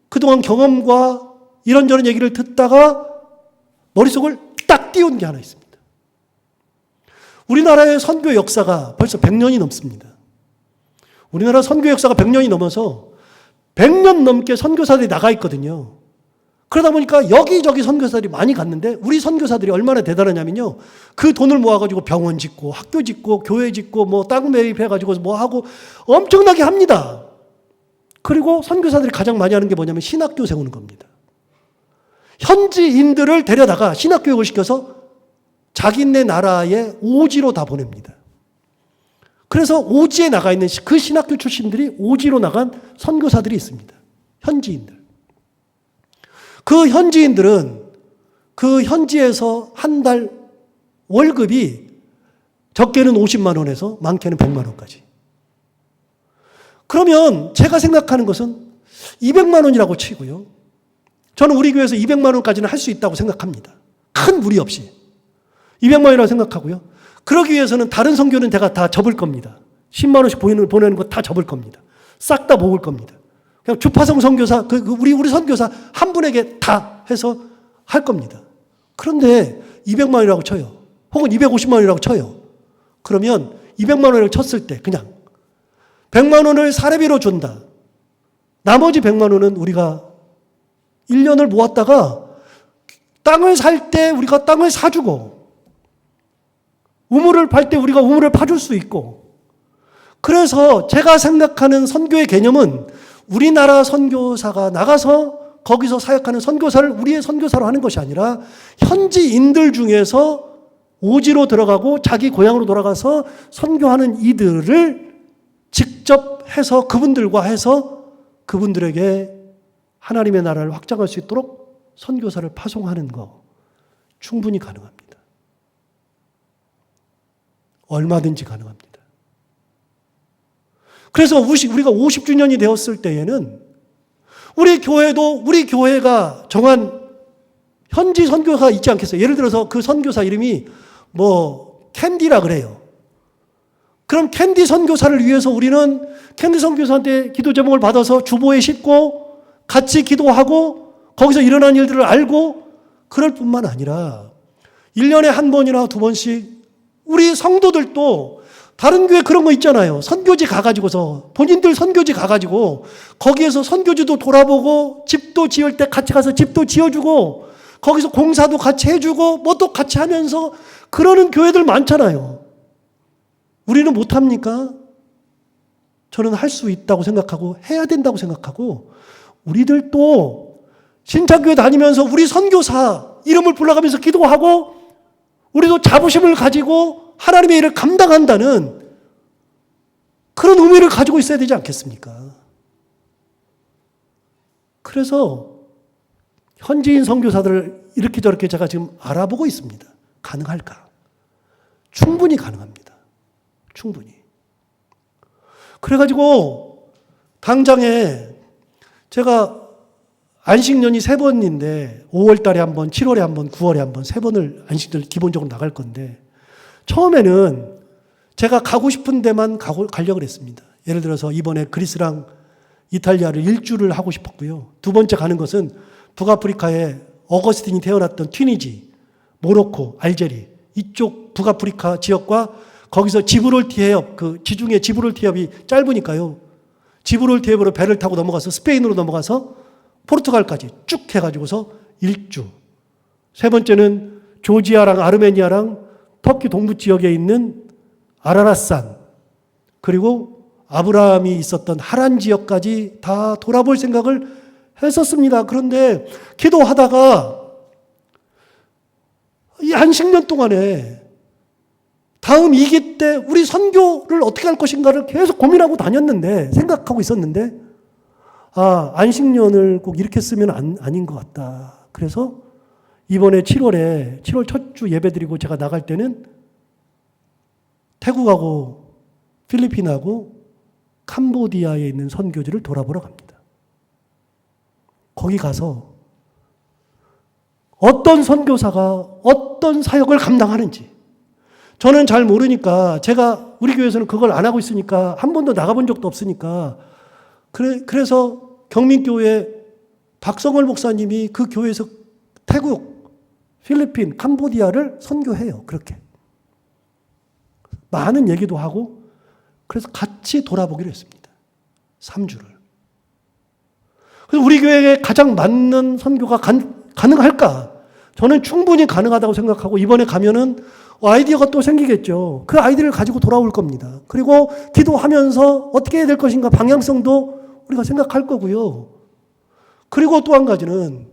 그동안 경험과 이런저런 얘기를 듣다가 머릿속을 딱 띄운 게 하나 있습니다. 우리나라의 선교 역사가 벌써 100년이 넘습니다. 우리나라 선교 역사가 100년이 넘어서 100년 넘게 선교사들이 나가 있거든요. 그러다 보니까 여기저기 선교사들이 많이 갔는데 우리 선교사들이 얼마나 대단하냐면요. 그 돈을 모아가지고 병원 짓고 학교 짓고 교회 짓고 뭐 땅 매입해가지고 뭐 하고 엄청나게 합니다. 그리고 선교사들이 가장 많이 하는 게 뭐냐면 신학교 세우는 겁니다. 현지인들을 데려다가 신학교육을 시켜서 자기네 나라의 오지로 다 보냅니다. 그래서 오지에 나가 있는 그 신학교 출신들이 오지로 나간 선교사들이 있습니다. 현지인들. 그 현지인들은 그 현지에서 한 달 월급이 적게는 50만 원에서 많게는 100만 원까지. 그러면 제가 생각하는 것은 200만 원이라고 치고요. 저는 우리 교회에서 200만 원까지는 할 수 있다고 생각합니다. 큰 무리 없이. 200만 원이라고 생각하고요. 그러기 위해서는 다른 선교는 제가 다 접을 겁니다. 10만 원씩 보내는 거 다 접을 겁니다. 싹 다 먹을 겁니다. 그냥 주파성 선교사, 우리 선교사 한 분에게 다 해서 할 겁니다. 그런데 200만 원이라고 쳐요. 혹은 250만 원이라고 쳐요. 그러면 200만 원이라고 쳤을 때 그냥 100만 원을 사례비로 준다. 나머지 100만 원은 우리가 1년을 모았다가 땅을 살 때 우리가 땅을 사주고 우물을 팔 때 우리가 우물을 파줄 수 있고, 그래서 제가 생각하는 선교의 개념은 우리나라 선교사가 나가서 거기서 사역하는 선교사를 우리의 선교사로 하는 것이 아니라 현지인들 중에서 오지로 들어가고 자기 고향으로 돌아가서 선교하는 이들을 직접 해서 그분들과 해서 그분들에게 하나님의 나라를 확장할 수 있도록 선교사를 파송하는 거 충분히 가능합니다. 얼마든지 가능합니다. 그래서 우리가 50주년이 되었을 때에는 우리 교회도 우리 교회가 정한 현지 선교사가 있지 않겠어요? 예를 들어서 그 선교사 이름이 뭐 캔디라 그래요. 그럼 캔디 선교사를 위해서 우리는 캔디 선교사한테 기도 제목을 받아서 주보에 싣고 같이 기도하고 거기서 일어난 일들을 알고 그럴 뿐만 아니라 1년에 한 번이나 두 번씩 우리 성도들도 다른 교회 그런 거 있잖아요. 선교지 가가지고서 본인들 선교지 가가지고 거기에서 선교지도 돌아보고 집도 지을 때 같이 가서 집도 지어주고 거기서 공사도 같이 해주고 뭐도 같이 하면서 그러는 교회들 많잖아요. 우리는 못합니까? 저는 할 수 있다고 생각하고 해야 된다고 생각하고 우리들도 신창교회 다니면서 우리 선교사 이름을 불러가면서 기도하고 우리도 자부심을 가지고 하나님의 일을 감당한다는 그런 의미를 가지고 있어야 되지 않겠습니까? 그래서 현지인 선교사들을 이렇게 저렇게 제가 지금 알아보고 있습니다. 가능할까? 충분히 가능합니다. 충분히. 그래가지고 당장에 제가 안식년이 3번인데 5월 달에 한 번, 7월에 한 번, 9월에 한 번, 3번을 안식년을 기본적으로 나갈 건데 처음에는 제가 가고 싶은 데만 가려고 했습니다. 예를 들어서 이번에 그리스랑 이탈리아를 일주를 하고 싶었고요. 두 번째 가는 것은 북아프리카에 어거스틴이 태어났던 튀니지, 모로코, 알제리 이쪽 북아프리카 지역과 거기서 지브롤티 해협, 그 지중해 지브롤티 해협이 짧으니까요. 지브롤티 해협으로 배를 타고 넘어가서 스페인으로 넘어가서 포르투갈까지 쭉 해가지고서 일주. 세 번째는 조지아랑 아르메니아랑 터키 동부 지역에 있는 아라랏산 그리고 아브라함이 있었던 하란 지역까지 다 돌아볼 생각을 했었습니다. 그런데 기도하다가 이 안식년 동안에 다음 2기 때 우리 선교를 어떻게 할 것인가를 계속 고민하고 다녔는데 생각하고 있었는데 안식년을 꼭 이렇게 쓰면 아닌 것 같다. 그래서 이번에 7월 첫 주 예배 드리고 제가 나갈 때는 태국하고 필리핀하고 캄보디아에 있는 선교지를 돌아보러 갑니다. 거기 가서 어떤 선교사가 어떤 사역을 감당하는지 저는 잘 모르니까 제가 우리 교회에서는 그걸 안 하고 있으니까 한 번도 나가본 적도 없으니까 그래서 경민교회 박성월 목사님이 그 교회에서 태국, 필리핀, 캄보디아를 선교해요. 그렇게. 많은 얘기도 하고 그래서 같이 돌아보기로 했습니다. 3주를. 그래서 우리 교회에 가장 맞는 선교가 가능할까? 저는 충분히 가능하다고 생각하고 이번에 가면은 아이디어가 또 생기겠죠. 그 아이디어를 가지고 돌아올 겁니다. 그리고 기도하면서 어떻게 해야 될 것인가 방향성도 우리가 생각할 거고요. 그리고 또 한 가지는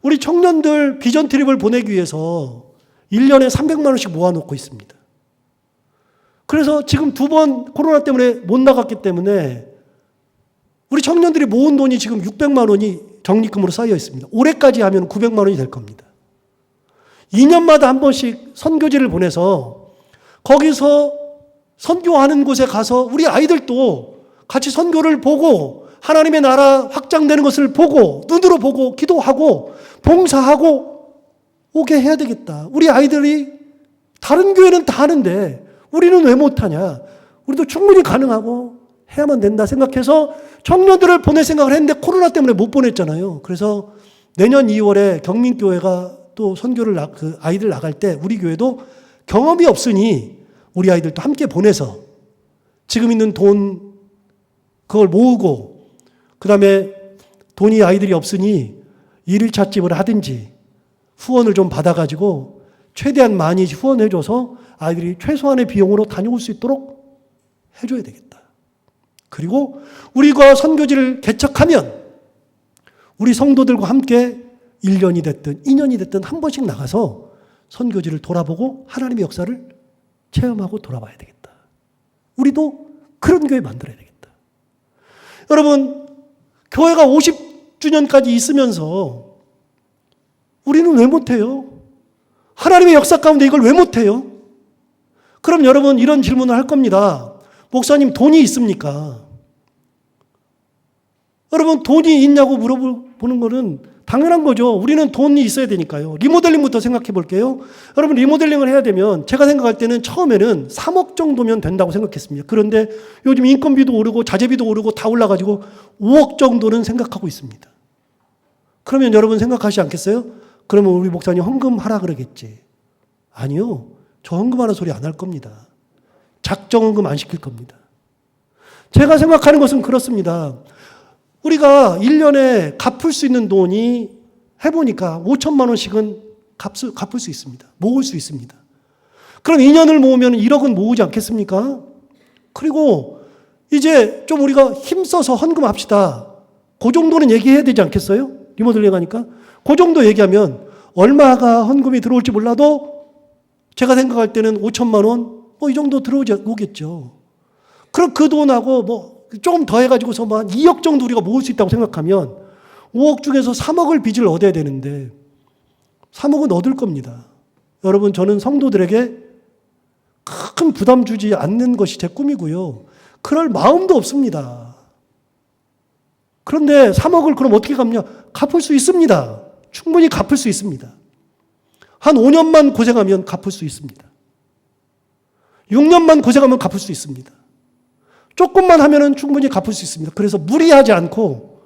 우리 청년들 비전 트립을 보내기 위해서 1년에 300만 원씩 모아놓고 있습니다. 그래서 지금 2번 코로나 때문에 못 나갔기 때문에 우리 청년들이 모은 돈이 지금 600만 원이 적립금으로 쌓여 있습니다. 올해까지 하면 900만 원이 될 겁니다. 2년마다 한 번씩 선교지를 보내서 거기서 선교하는 곳에 가서 우리 아이들도 같이 선교를 보고 하나님의 나라 확장되는 것을 보고 눈으로 보고 기도하고 봉사하고 오게 해야 되겠다. 우리 아이들이 다른 교회는 다 하는데 우리는 왜 못하냐. 우리도 충분히 가능하고 해야만 된다 생각해서 청년들을 보낼 생각을 했는데 코로나 때문에 못 보냈잖아요. 그래서 내년 2월에 경민교회가 또 선교를 아이들 나갈 때 우리 교회도 경험이 없으니 우리 아이들도 함께 보내서 지금 있는 돈 그걸 모으고 그다음에 돈이 아이들이 없으니 1일차 집을 하든지 후원을 좀 받아가지고 최대한 많이 후원해줘서 아이들이 최소한의 비용으로 다녀올 수 있도록 해줘야 되겠다. 그리고 우리가 선교지를 개척하면 우리 성도들과 함께 1년이 됐든 2년이 됐든 한 번씩 나가서 선교지를 돌아보고 하나님의 역사를 체험하고 돌아봐야 되겠다. 우리도 그런 교회 만들어야 되겠다. 여러분, 교회가 50주년까지 있으면서 우리는 왜 못해요? 하나님의 역사 가운데 이걸 왜 못해요? 그럼 여러분 이런 질문을 할 겁니다. 목사님 돈이 있습니까? 여러분 돈이 있냐고 물어보는 거는 당연한 거죠. 우리는 돈이 있어야 되니까요. 리모델링부터 생각해 볼게요. 여러분 리모델링을 해야 되면 제가 생각할 때는 처음에는 3억 정도면 된다고 생각했습니다. 그런데 요즘 인건비도 오르고 자재비도 오르고 다 올라가지고 5억 정도는 생각하고 있습니다. 그러면 여러분 생각하시지 않겠어요? 그러면 우리 목사님 헌금하라 그러겠지. 아니요. 저 헌금하는 소리 안 할 겁니다. 작정헌금 안 시킬 겁니다. 제가 생각하는 것은 그렇습니다. 우리가 1년에 갚을 수 있는 돈이 해보니까 5천만 원씩은 갚을 수 있습니다. 모을 수 있습니다. 그럼 2년을 모으면 1억은 모으지 않겠습니까? 그리고 이제 좀 우리가 힘써서 헌금합시다. 그 정도는 얘기해야 되지 않겠어요? 리모델링 하니까. 그 정도 얘기하면 얼마가 헌금이 들어올지 몰라도 제가 생각할 때는 5천만 원, 이 정도 들어오겠죠. 그럼 그 돈하고 조금 더 해가지고서 한 2억 정도 우리가 모을 수 있다고 생각하면 5억 중에서 3억을 빚을 얻어야 되는데 3억은 얻을 겁니다. 여러분 저는 성도들에게 큰 부담 주지 않는 것이 제 꿈이고요. 그럴 마음도 없습니다. 그런데 3억을 그럼 어떻게 갚냐? 갚을 수 있습니다. 충분히 갚을 수 있습니다. 한 5년만 고생하면 갚을 수 있습니다. 6년만 고생하면 갚을 수 있습니다. 조금만 하면은 충분히 갚을 수 있습니다. 그래서 무리하지 않고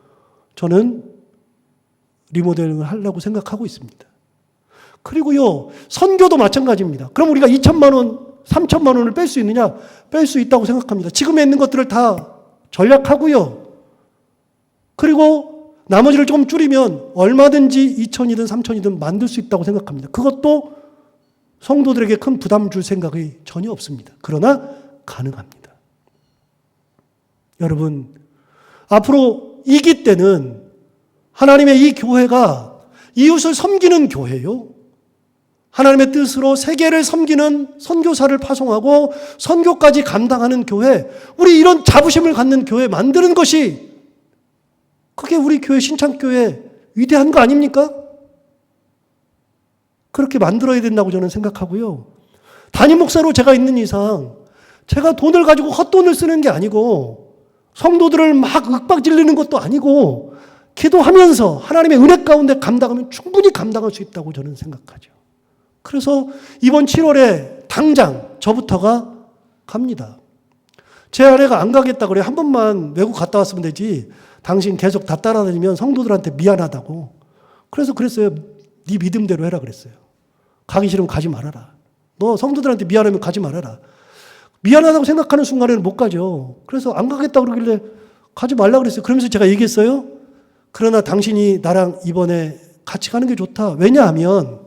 저는 리모델링을 하려고 생각하고 있습니다. 그리고요, 선교도 마찬가지입니다. 그럼 우리가 2천만 원, 3천만 원을 뺄 수 있느냐? 뺄 수 있다고 생각합니다. 지금에 있는 것들을 다 전략하고요. 그리고 나머지를 좀 줄이면 얼마든지 2천이든 3천이든 만들 수 있다고 생각합니다. 그것도 성도들에게 큰 부담 줄 생각이 전혀 없습니다. 그러나 가능합니다. 여러분, 앞으로 이기 때는 하나님의 이 교회가 이웃을 섬기는 교회요. 하나님의 뜻으로 세계를 섬기는 선교사를 파송하고 선교까지 감당하는 교회, 우리 이런 자부심을 갖는 교회 만드는 것이 그게 우리 교회 신창교회 위대한 거 아닙니까? 그렇게 만들어야 된다고 저는 생각하고요. 담임 목사로 제가 있는 이상 제가 돈을 가지고 헛돈을 쓰는 게 아니고 성도들을 막 윽박질르는 것도 아니고 기도하면서 하나님의 은혜 가운데 감당하면 충분히 감당할 수 있다고 저는 생각하죠. 그래서 이번 7월에 당장 저부터가 갑니다. 제 아내가 안 가겠다 그래요. 한 번만 외국 갔다 왔으면 되지. 당신 계속 다 따라다니면 성도들한테 미안하다고. 그래서 그랬어요. 네 믿음대로 해라 그랬어요. 가기 싫으면 가지 말아라. 너 성도들한테 미안하면 가지 말아라. 미안하다고 생각하는 순간에는 못 가죠. 그래서 안 가겠다 그러길래 가지 말라 그랬어요. 그러면서 제가 얘기했어요. 그러나 당신이 나랑 이번에 같이 가는 게 좋다. 왜냐하면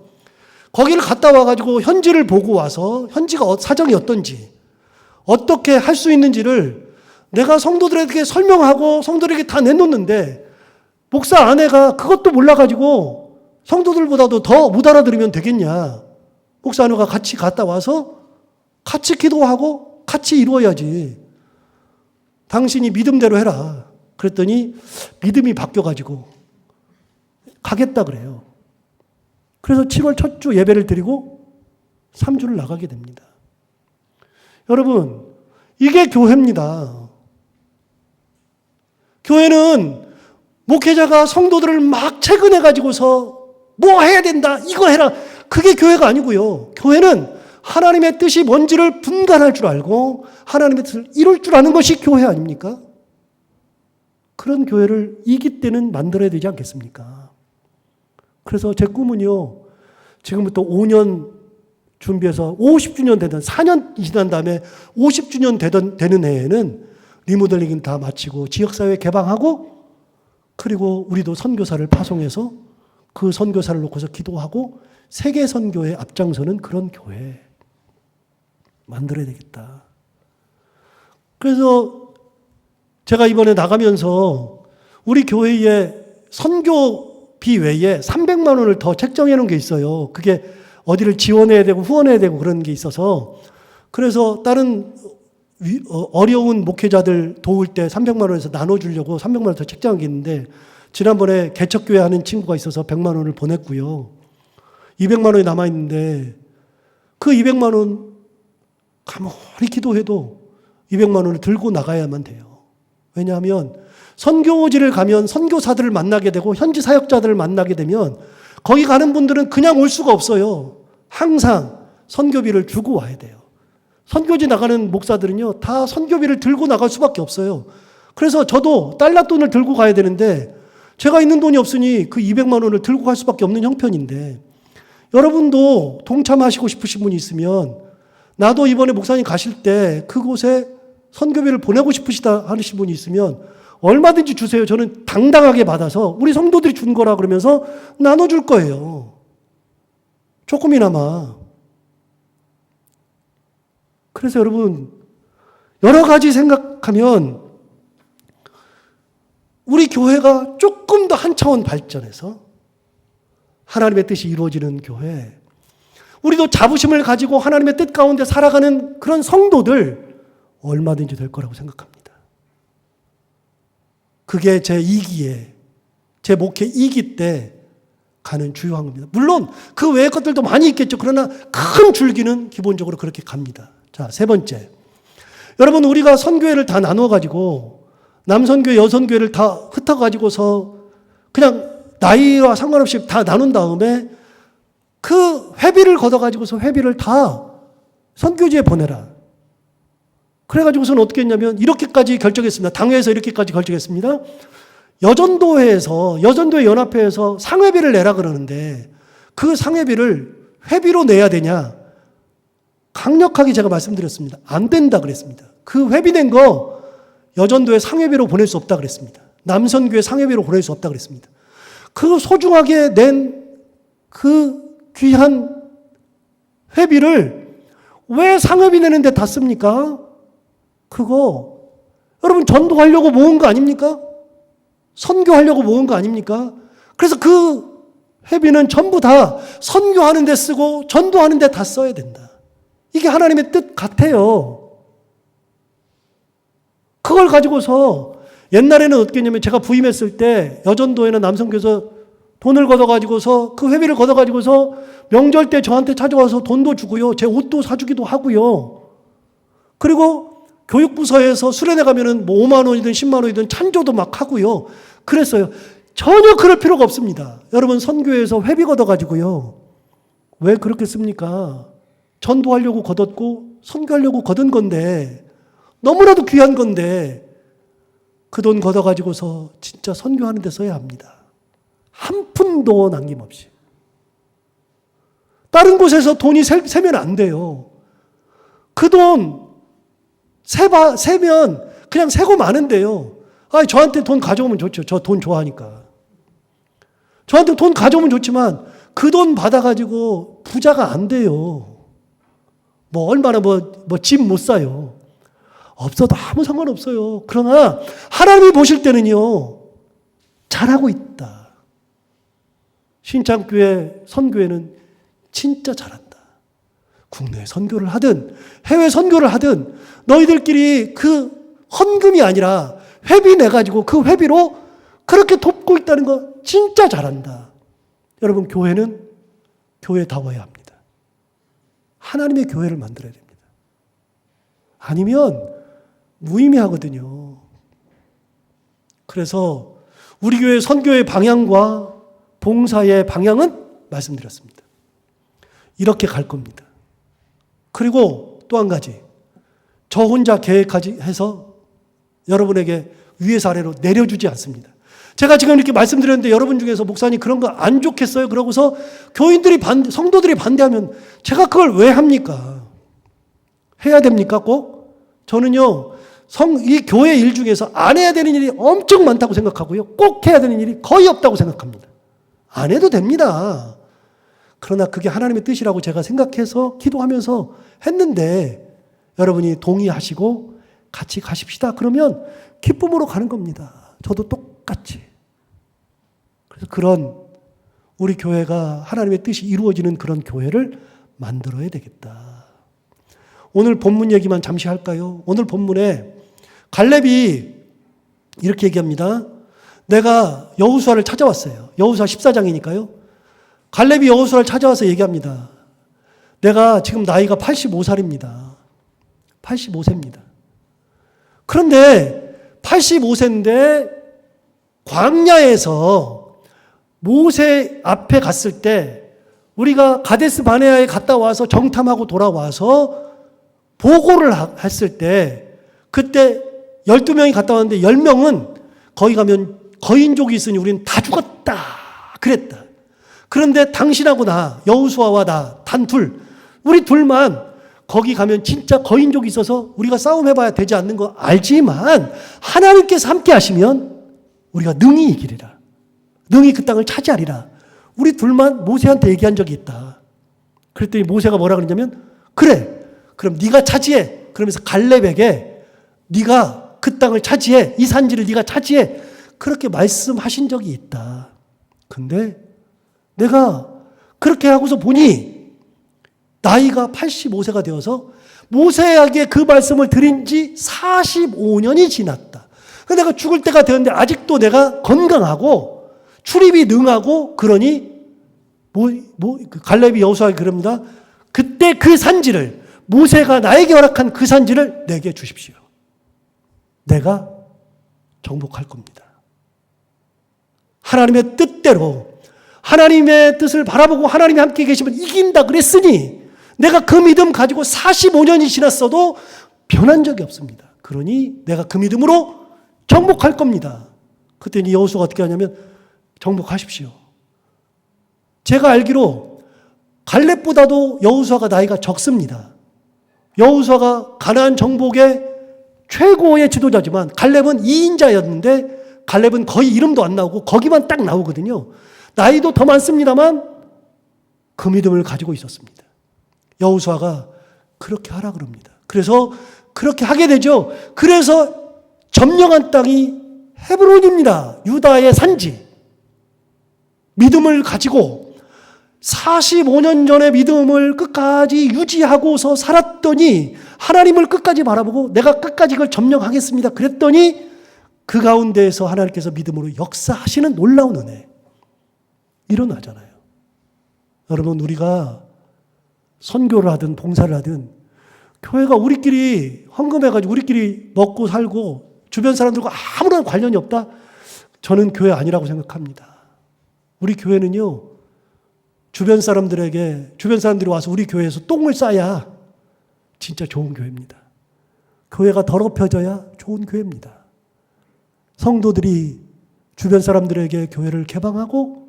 거기를 갔다 와가지고 현지를 보고 와서 현지가 사정이 어떤지 어떻게 할 수 있는지를 내가 성도들에게 설명하고 성도들에게 다 내놓는데 목사 아내가 그것도 몰라가지고 성도들보다도 더 못 알아들으면 되겠냐. 목사 아내가 같이 갔다 와서 같이 기도하고 같이 이루어야지. 당신이 믿음대로 해라. 그랬더니 믿음이 바뀌어가지고 가겠다 그래요. 그래서 7월 첫 주 예배를 드리고 3주를 나가게 됩니다. 여러분, 이게 교회입니다. 교회는 목회자가 성도들을 막 체근해가지고서 뭐 해야 된다, 이거 해라. 그게 교회가 아니고요. 교회는 하나님의 뜻이 뭔지를 분간할 줄 알고 하나님의 뜻을 이룰 줄 아는 것이 교회 아닙니까? 그런 교회를 이기 때는 만들어야 되지 않겠습니까? 그래서 제 꿈은요, 지금부터 5년 준비해서 50주년 되던 4년 지난 다음에 50주년 되는 해에는 리모델링은 다 마치고 지역사회 개방하고 그리고 우리도 선교사를 파송해서 그 선교사를 놓고서 기도하고 세계 선교에 앞장서는 그런 교회 만들어야 되겠다. 그래서 제가 이번에 나가면서 우리 교회에 선교비 외에 300만 원을 더 책정해 놓은 게 있어요. 그게 어디를 지원해야 되고 후원해야 되고 그런 게 있어서 그래서 다른 어려운 목회자들 도울 때 300만 원에서 나눠주려고 300만 원 더 책정한 게 있는데 지난번에 개척교회 하는 친구가 있어서 100만 원을 보냈고요. 200만 원이 남아있는데 그 200만 원 가만히 기도해도 200만 원을 들고 나가야만 돼요. 왜냐하면 선교지를 가면 선교사들을 만나게 되고 현지 사역자들을 만나게 되면 거기 가는 분들은 그냥 올 수가 없어요. 항상 선교비를 주고 와야 돼요. 선교지 나가는 목사들은요, 다 선교비를 들고 나갈 수밖에 없어요. 그래서 저도 달러 돈을 들고 가야 되는데 제가 있는 돈이 없으니 그 200만 원을 들고 갈 수밖에 없는 형편인데 여러분도 동참하시고 싶으신 분이 있으면 나도 이번에 목사님 가실 때 그곳에 선교비를 보내고 싶으시다 하시는 분이 있으면 얼마든지 주세요. 저는 당당하게 받아서 우리 성도들이 준 거라 그러면서 나눠줄 거예요. 조금이나마. 그래서 여러분, 여러 가지 생각하면 우리 교회가 조금 더 한 차원 발전해서 하나님의 뜻이 이루어지는 교회, 우리도 자부심을 가지고 하나님의 뜻 가운데 살아가는 그런 성도들 얼마든지 될 거라고 생각합니다. 그게 제 2기에, 제 목회 2기 때 가는 주요한 겁니다. 물론 그 외의 것들도 많이 있겠죠. 그러나 큰 줄기는 기본적으로 그렇게 갑니다. 자, 세 번째. 여러분, 우리가 선교회를 다 나눠가지고 남선교회, 여선교회를 다 흩어가지고서 그냥 나이와 상관없이 다 나눈 다음에 그 회비를 걷어가지고서 회비를 다 선교지에 보내라. 그래가지고서는 어떻게 했냐면 이렇게까지 결정했습니다. 당회에서 이렇게까지 결정했습니다. 여전도회 연합회에서 상회비를 내라 그러는데 그 상회비를 회비로 내야 되냐? 강력하게 제가 말씀드렸습니다. 안 된다 그랬습니다. 그 회비 낸 거 여전도회 상회비로 보낼 수 없다 그랬습니다. 남선교회 상회비로 보낼 수 없다 그랬습니다. 그 소중하게 낸 그 귀한 회비를 왜 상회비 내는데 다 씁니까? 그거 여러분 전도하려고 모은 거 아닙니까? 선교하려고 모은 거 아닙니까? 그래서 그 회비는 전부 다 선교하는 데 쓰고 전도하는 데 다 써야 된다. 이게 하나님의 뜻 같아요. 그걸 가지고서 옛날에는 어떻게 했냐면 제가 부임했을 때 여전도에는 남성교에서 돈을 걷어가지고서 그 회비를 걷어가지고서 명절 때 저한테 찾아와서 돈도 주고요. 제 옷도 사주기도 하고요. 그리고 교육부서에서 수련회 가면은 뭐 5만 원이든 10만 원이든 찬조도 막 하고요. 그랬어요. 전혀 그럴 필요가 없습니다. 여러분 선교회에서 회비 걷어가지고요. 왜 그렇게 씁니까? 전도하려고 걷었고 선교하려고 걷은 건데 너무나도 귀한 건데 그 돈 걷어가지고서 진짜 선교하는 데 써야 합니다. 한 푼도 남김없이. 다른 곳에서 돈이 세면 안 돼요. 그 돈 세면 그냥 세고 마는데요. 저한테 돈 가져오면 좋죠. 저 돈 좋아하니까. 저한테 돈 가져오면 좋지만 그 돈 받아가지고 부자가 안 돼요. 얼마나 집 못 사요. 없어도 아무 상관없어요. 그러나 하나님이 보실 때는요, 잘하고 있다. 신창교회 선교회는 진짜 잘한다. 국내 선교를 하든 해외 선교를 하든 너희들끼리 그 헌금이 아니라 회비 내가지고 그 회비로 그렇게 돕고 있다는 거 진짜 잘한다. 여러분 교회는 교회다워야 합니다. 하나님의 교회를 만들어야 됩니다. 아니면 무의미하거든요. 그래서 우리 교회 선교의 방향과 봉사의 방향은 말씀드렸습니다. 이렇게 갈 겁니다. 그리고 또 한 가지, 저 혼자 계획하지 해서 여러분에게 위에서 아래로 내려주지 않습니다. 제가 지금 이렇게 말씀드렸는데 여러분 중에서 목사님 그런 거 안 좋겠어요? 그러고서 성도들이 반대하면 제가 그걸 왜 합니까? 해야 됩니까? 꼭? 저는요, 이 교회 일 중에서 안 해야 되는 일이 엄청 많다고 생각하고요. 꼭 해야 되는 일이 거의 없다고 생각합니다. 안 해도 됩니다. 그러나 그게 하나님의 뜻이라고 제가 생각해서 기도하면서 했는데 여러분이 동의하시고 같이 가십시다. 그러면 기쁨으로 가는 겁니다. 저도 똑같이. 그래서 그런 우리 교회가 하나님의 뜻이 이루어지는 그런 교회를 만들어야 되겠다. 오늘 본문 얘기만 잠시 할까요? 오늘 본문에 갈렙이 이렇게 얘기합니다. 내가 여호수아를 찾아왔어요. 여호수아 14장이니까요. 갈렙이 여호수아를 찾아와서 얘기합니다. 내가 지금 나이가 85살입니다. 85세입니다. 그런데 85세인데 광야에서 모세 앞에 갔을 때 우리가 가데스 바네아에 갔다 와서 정탐하고 돌아와서 보고를 했을 때 그때 12명이 갔다 왔는데 10명은 거기 가면 거인족이 있으니 우리는 다 죽었다 그랬다. 그런데 당신하고 나, 여호수아와 나 단둘, 우리 둘만 거기 가면 진짜 거인족이 있어서 우리가 싸움해봐야 되지 않는 거 알지만 하나님께서 함께 하시면 우리가 능히 이기리라. 능히 그 땅을 차지하리라. 우리 둘만 모세한테 얘기한 적이 있다. 그랬더니 모세가 뭐라 그러냐면 그래, 그럼 네가 차지해. 그러면서 갈렙에게 네가 그 땅을 차지해. 이 산지를 네가 차지해. 그렇게 말씀하신 적이 있다. 근데 내가 그렇게 하고서 보니 나이가 85세가 되어서 모세에게 그 말씀을 드린 지 45년이 지났다. 내가 죽을 때가 되었는데 아직도 내가 건강하고 출입이 능하고 그러니 갈렙이 여호수아에게 그럽니다. 그때 그 산지를 모세가 나에게 허락한 그 산지를 내게 주십시오. 내가 정복할 겁니다. 하나님의 뜻대로 하나님의 뜻을 바라보고 하나님이 함께 계시면 이긴다 그랬으니 내가 그 믿음 가지고 45년이 지났어도 변한 적이 없습니다. 그러니 내가 그 믿음으로 정복할 겁니다. 그때 여호수아가 어떻게 하냐면 정복하십시오. 제가 알기로 갈렙보다도 여호수아가 나이가 적습니다. 여호수아가 가나안 정복의 최고의 지도자지만 갈렙은 2인자였는데 갈렙은 거의 이름도 안 나오고 거기만 딱 나오거든요. 나이도 더 많습니다만 그 믿음을 가지고 있었습니다. 여호수아가 그렇게 하라 그럽니다. 그래서 그렇게 하게 되죠. 그래서 점령한 땅이 헤브론입니다. 유다의 산지. 믿음을 가지고 45년 전의 믿음을 끝까지 유지하고서 살았더니 하나님을 끝까지 바라보고 내가 끝까지 그걸 점령하겠습니다. 그랬더니 그 가운데에서 하나님께서 믿음으로 역사하시는 놀라운 은혜 일어나잖아요. 여러분 우리가 선교를 하든 봉사를 하든 교회가 우리끼리 헌금해가지고 우리끼리 먹고 살고 주변 사람들과 아무런 관련이 없다? 저는 교회 아니라고 생각합니다. 우리 교회는요, 주변 사람들이 와서 우리 교회에서 똥을 싸야 진짜 좋은 교회입니다. 교회가 더럽혀져야 좋은 교회입니다. 성도들이 주변 사람들에게 교회를 개방하고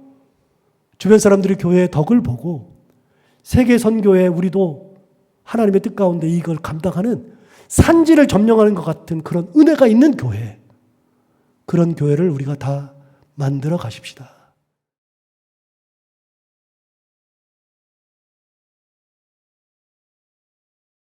주변 사람들이 교회의 덕을 보고 세계 선교에 우리도 하나님의 뜻 가운데 이걸 감당하는 산지를 점령하는 것 같은 그런 은혜가 있는 교회, 그런 교회를 우리가 다 만들어 가십시다.